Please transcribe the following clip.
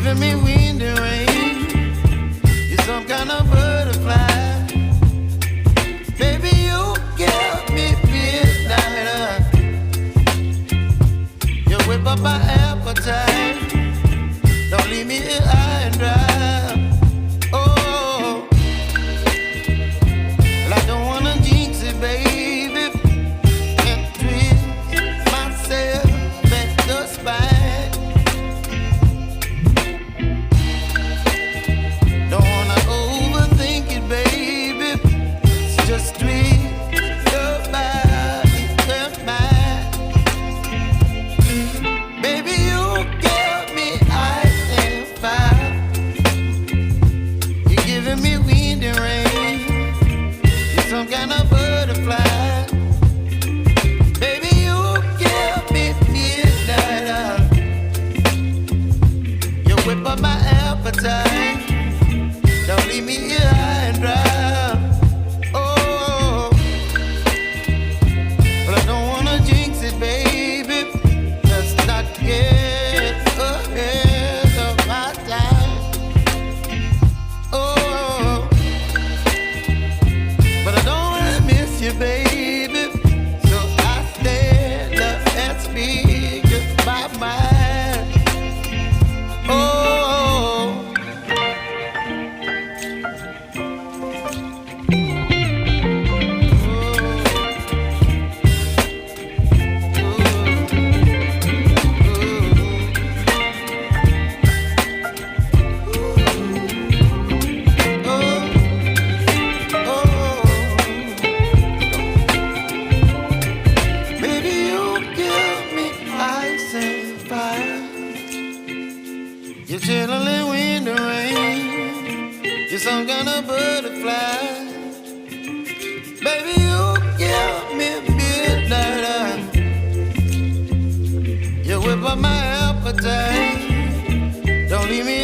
giving me wind and rain. You're some kind of butterfly. Baby, you give me midnight. You whip up my appetite. Don't leave me here high and dry. Oh, well, I don't wanna jinx it, baby, and twist myself at the spine. Don't wanna overthink it, baby. It's just twist your body and mine. Baby, you give me ice and fire. You're giving me wind and rain. You're some kind of butterfly. Baby, you give me midnight. You whip up my appetite. Don't leave me here high and dry. Oh, but I don't wanna jinx it, baby. Let's not get ahead of my time. Oh, but I don't wanna miss you, baby. So I stand up and speak my mind. Oh. Baby, you give me ice and fire. You're chilling wind and rain. You're some kind of butterfly. Baby, you give me midnight. You whip up my appetite. Don't leave me